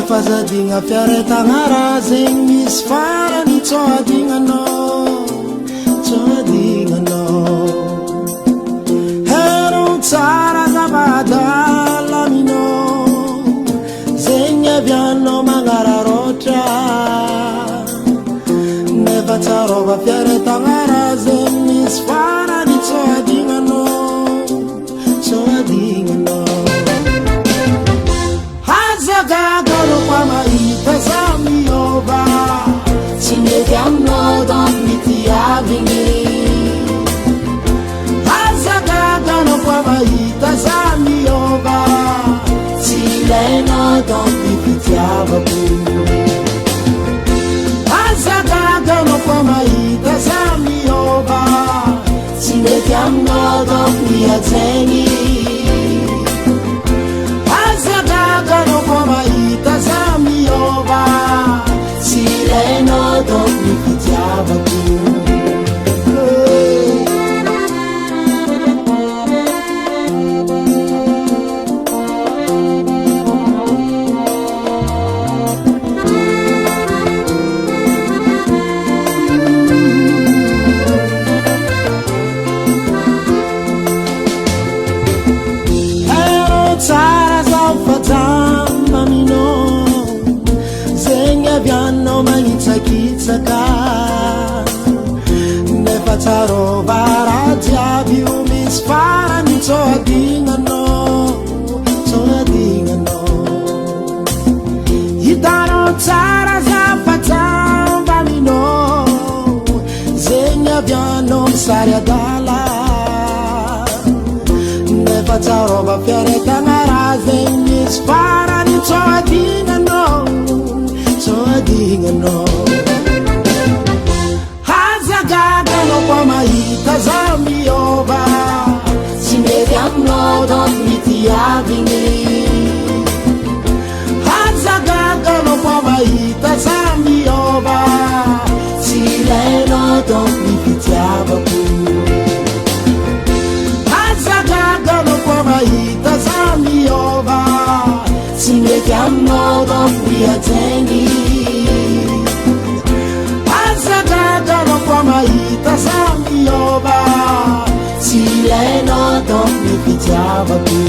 Fazadinha fiaretagna zegny misy farany tsoadinanao heron tsara zavadalaminao zegny avianao magnararotra nefa tsarova fiaretagna zegny misy farany tsoadinanao hazagagano kwa mahita za miova tsy mety aminao donc mitiavigny hazagagano kwa mahita za miova tsy ilainao donc mifitiavako hazagagano kwa mahita za miova tsy mety aminao donc mihajaigny hazagagano kwa mahita za miova tsy ilainao donc mifitiavako manitsakitsaka nefa tsarova raha jiaby io misy farany tsoadignanao hitanao tsara zafatsambaminao zegny avianao misary adala nefa tsarova fiaretagna raha zegny misy farany tsoadignanao hazagagano kwa mahita za miova tsy mety aminao donc mitiavigny hazagagano kwa mahita za miova tsy ilainao donc mifitiavako hazagagano kwa mahita za miova tsy mety aminao donc mihajaigny hazagagano kwa mahita za miova tsy ilainao donc mifitiavako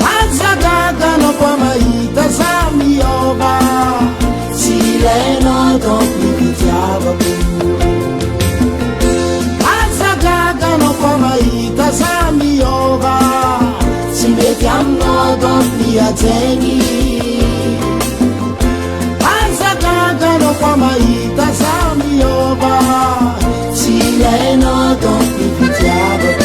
hazagagano kwa mahita za miova tsy ilainao donc mifitiavako hazagagano kwa mahita za miova tsy mety aminao donc mihajaigny hazagagano kwa mahita za miova tsy ilainao donc mifitiavako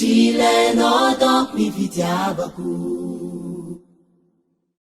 Chile no donc mi fitiabaku.